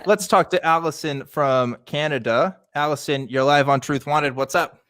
Let's talk to Allison from Canada. Allison, you're live on Truth Wanted. What's up?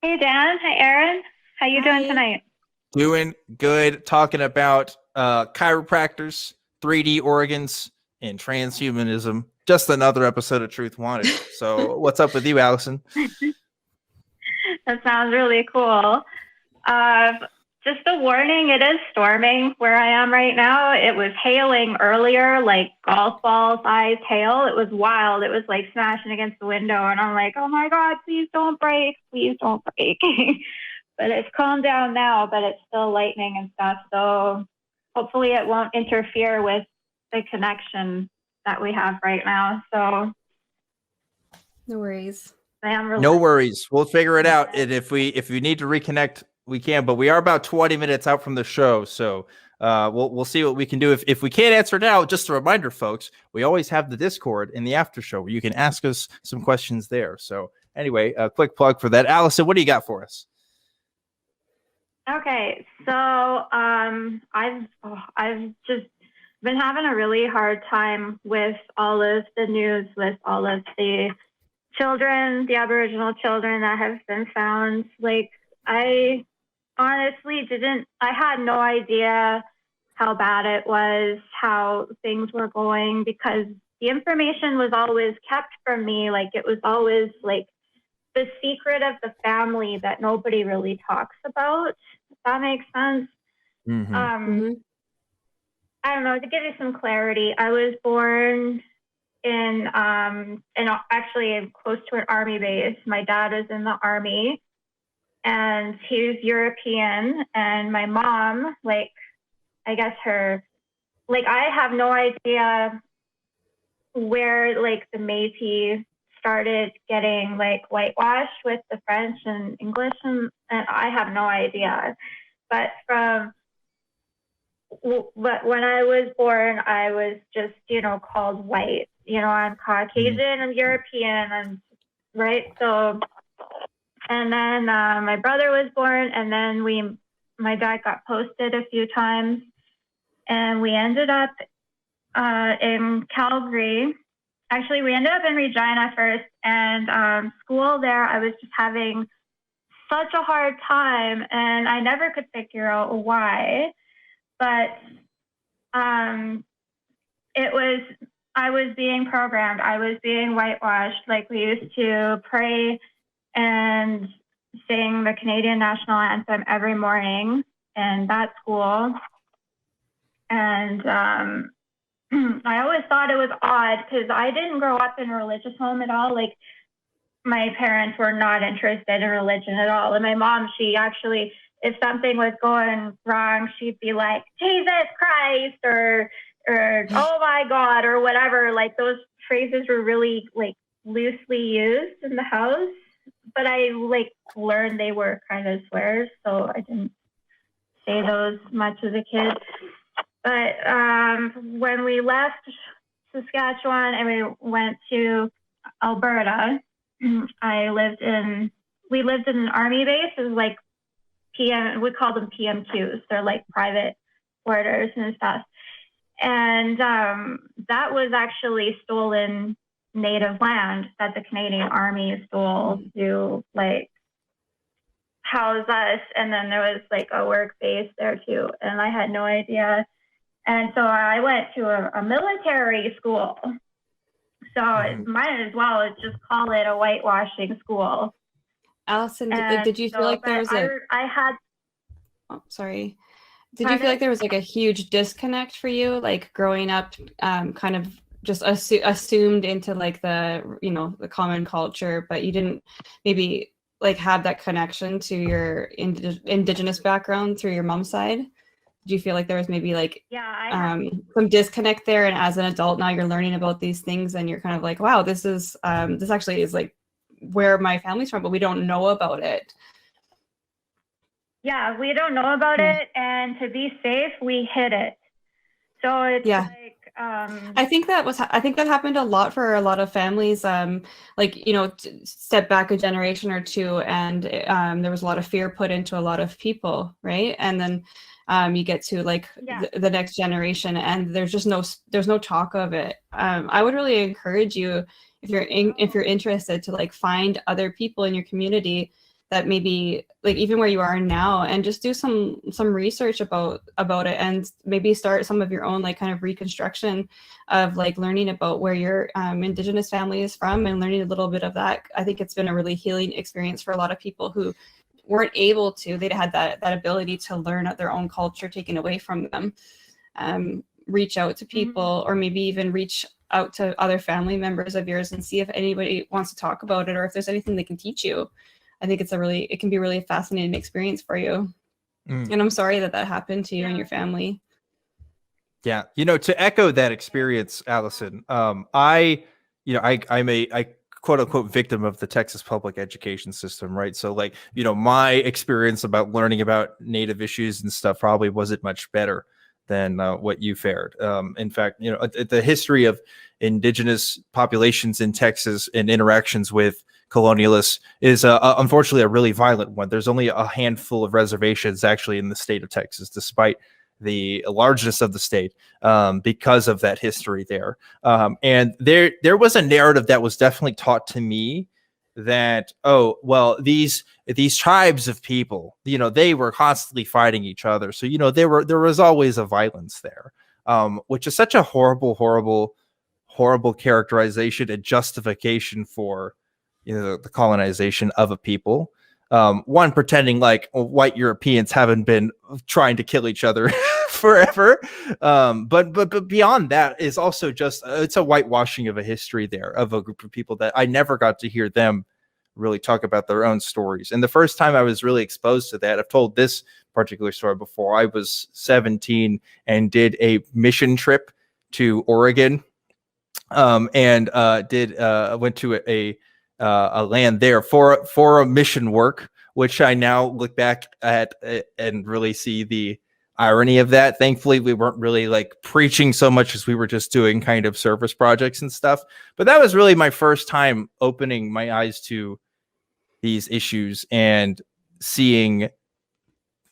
Hey, Dan. Hi, Erin. How you doing tonight? Doing good. Talking about chiropractors, 3D organs, and transhumanism. Just another episode of Truth Wanted. So what's up with you, Allison? That sounds really cool. Just a warning, it is storming where I am right now. It was hailing earlier, like golf ball sized hail. It was wild. It was like smashing against the window. And I'm like, oh my God, please don't break. Please don't break. But it's calmed down now, but it's still lightning and stuff. So hopefully it won't interfere with the connection that we have right now. So no worries. No worries. We'll figure it out. And if we need to reconnect, we can, but we are about 20 minutes out from the show. So we'll see what we can do. If we can't answer now, just a reminder, folks, we always have the Discord in the after show where you can ask us some questions there. So anyway, a quick plug for that. Allison, what do you got for us? Okay, so I've just been having a really hard time with all of the news, with all of the children, the Aboriginal children that have been found. Like, I honestly I had no idea how bad it was, how things were going, because the information was always kept from me. Like, it was always like the secret of the family that nobody really talks about, if that makes sense. Mm-hmm. I don't know, to give you some clarity, I was born in actually close to an army base. My dad was in the army and he was European, and my mom, like, I guess I have no idea where like the Métis started getting like whitewashed with the French and English, and I have no idea. But when I was born, I was just, called white. I'm Caucasian, I'm European, I'm right. So, and then my brother was born, and then my dad got posted a few times, and we ended up in Calgary. Actually, we ended up in Regina first, and school there, I was just having such a hard time, and I never could figure out why. But I was being programmed. I was being whitewashed. Like, we used to pray and sing the Canadian national anthem every morning in that school. And I always thought it was odd because I didn't grow up in a religious home at all. Like, my parents were not interested in religion at all. And my mom, she actually, if something was going wrong, she'd be like, Jesus Christ, or oh my God, or whatever. Like, those phrases were really like loosely used in the house. But I like learned they were kind of swears, so I didn't say those much as a kid. But when we left Saskatchewan and we went to Alberta, we lived in an army base. It was like we call them PM2s. They're like private quarters and stuff. And that was actually stolen native land that the Canadian Army stole to like house us. And then there was like a work base there too. And I had no idea. And so I went to a military school. So might as well just call it a whitewashing school. Allison, did you feel like there was sorry. Did you feel like there was like a huge disconnect for you, like growing up, kind of just assumed into like the common culture, but you didn't maybe like have that connection to your Indigenous background through your mom's side? Do you feel like there was maybe like some disconnect there, and as an adult now you're learning about these things and you're kind of like, wow, this actually is like where my family's from, but we don't know about it? Yeah, we don't know about it, and to be safe, we hid it. So it's like I think that happened a lot for a lot of families. Like, you know, step back a generation or two, and there was a lot of fear put into a lot of people, right? And then you get to like the next generation, and there's no talk of it. I would really encourage you, if you're interested, to like find other people in your community that maybe like even where you are now, and just do some research about it, and maybe start some of your own like kind of reconstruction of like learning about where your Indigenous family is from, and learning a little bit of that. I think it's been a really healing experience for a lot of people who weren't able to, they'd had that ability to learn their own culture taken away from them. Reach out to people, or maybe even reach out to other family members of yours and see if anybody wants to talk about it, or if there's anything they can teach you. I think it can be a really fascinating experience for you. And I'm sorry that happened to you and your family. Yeah. You know, to echo that experience, Allison, I'm a quote unquote victim of the Texas public education system, right? So like, you know, my experience about learning about Native issues and stuff probably wasn't much better than what you fared. In fact, you know, the history of Indigenous populations in Texas and interactions with colonialists is unfortunately a really violent one. There's only a handful of reservations actually in the state of Texas, despite the largeness of the state, because of that history there. And there was a narrative that was definitely taught to me that, oh, well, these tribes of people, you know, they were constantly fighting each other. So, you know, there was always a violence there, which is such a horrible characterization and justification for, you know, the colonization of a people. One, pretending like white Europeans haven't been trying to kill each other forever. But beyond that is also just, it's a whitewashing of a history there of a group of people that I never got to hear them really talk about their own stories. And the first time I was really exposed to that, I've told this particular story before. I was 17 and did a mission trip to Oregon, and went to a land there for a mission work, which I now look back at and really see the irony of that. Thankfully, we weren't really like preaching so much as we were just doing kind of service projects and stuff. But that was really my first time opening my eyes to these issues and seeing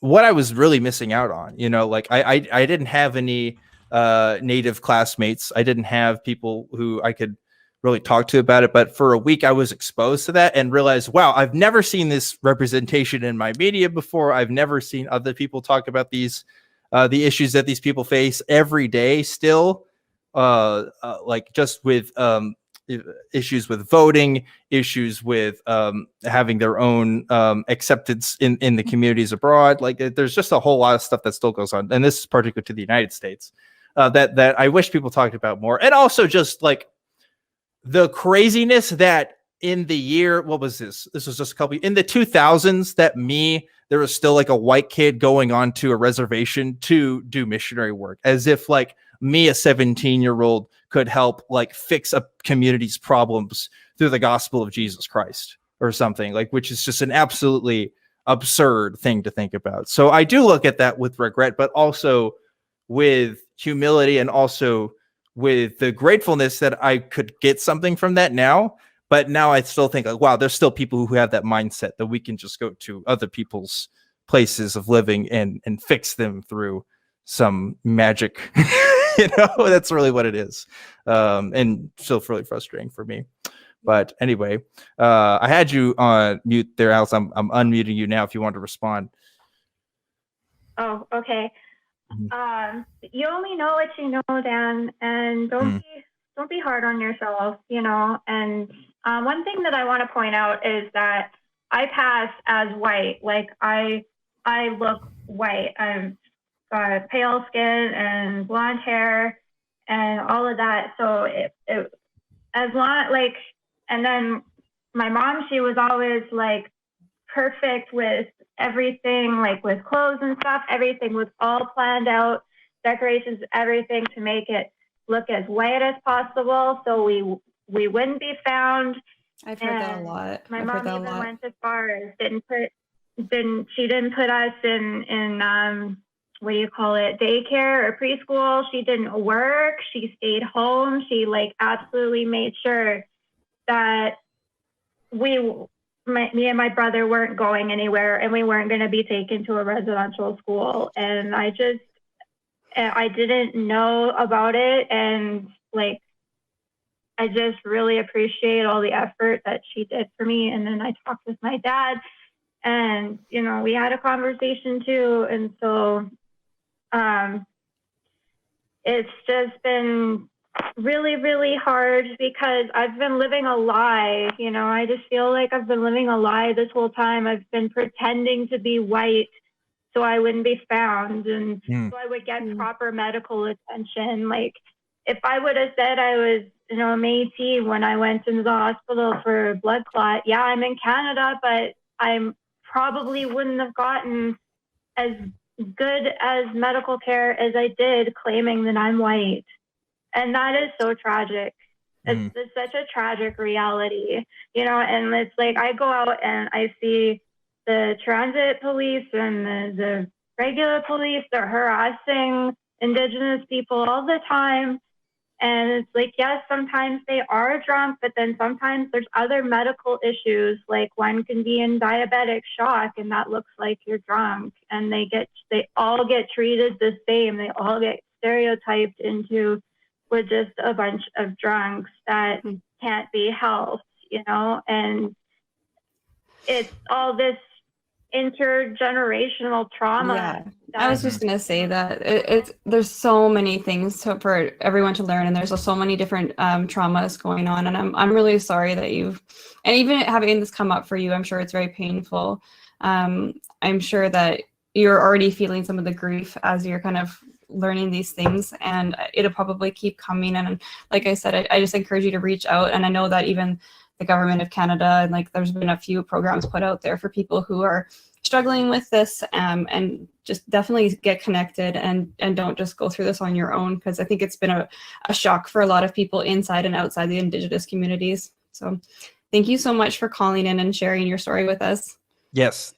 what I was really missing out on. You know, like I didn't have any Native classmates. I didn't have people who I could really talk to about it. But for a week, I was exposed to that and realized, wow, I've never seen this representation in my media before. I've never seen other people talk about these, the issues that these people face every day still, like just with issues with voting, issues with having their own acceptance in the communities abroad. Like there's just a whole lot of stuff that still goes on. And this is particular to the United States, that I wish people talked about more. And also just like the craziness that in the year, what was this? This was just a couple in the 2000s that there was still like a white kid going on to a reservation to do missionary work, as if like me, a 17-year-old, could help like fix a community's problems through the gospel of Jesus Christ or something, like, which is just an absolutely absurd thing to think about. So I do look at that with regret, but also with humility, and also with the gratefulness that I could get something from that now. But now I still think, like, wow, there's still people who have that mindset that we can just go to other people's places of living and fix them through some magic. You know, that's really what it is. And still really frustrating for me. But anyway, I had you on mute there, Allison. I'm unmuting you now if you want to respond. Oh, okay. You only know what you know, Dan, and don't be hard on yourself, you know. And one thing that I want to point out is that I pass as white. Like I look white. I've got pale skin and blonde hair and all of that. So it as long like, and then my mom, she was always like perfect with everything, like with clothes and stuff. Everything was all planned out, decorations, everything to make it look as white as possible, so we wouldn't be found. I've heard that a lot. My mom even went as far as didn't put us in what do you call it, daycare or preschool. She didn't work. She stayed home. She like absolutely made sure that me and my brother weren't going anywhere, and we weren't going to be taken to a residential school. And I didn't know about it. And like, I just really appreciate all the effort that she did for me. And then I talked with my dad, and, you know, we had a conversation too. And so it's just been really, really hard because I've been living a lie. You know, I just feel like I've been living a lie this whole time. I've been pretending to be white so I wouldn't be found, and so I would get proper medical attention. Like, if I would have said I was, you know, Métis when I went into the hospital for a blood clot, yeah, I'm in Canada, but I probably wouldn't have gotten as good as medical care as I did claiming that I'm white. And that is so tragic. It's such a tragic reality, you know. And it's like, I go out and I see the transit police and the regular police, they're harassing Indigenous people all the time. And it's like, yes, sometimes they are drunk, but then sometimes there's other medical issues. Like, one can be in diabetic shock, and that looks like you're drunk. And they all get treated the same. They all get stereotyped into, we're just a bunch of drunks that can't be helped, you know. And it's all this intergenerational trauma. Yeah, I was just gonna say that there's so many things for everyone to learn, and there's so many different traumas going on, and I'm really sorry that and even having this come up for you, I'm sure it's very painful. I'm sure that you're already feeling some of the grief as you're kind of learning these things, and it'll probably keep coming. And like I said, I just encourage you to reach out, and I know that even the government of Canada, and like there's been a few programs put out there for people who are struggling with this, and just definitely get connected, and don't just go through this on your own, because I think it's been a shock for a lot of people inside and outside the Indigenous communities. So thank you so much for calling in and sharing your story with us. Yes,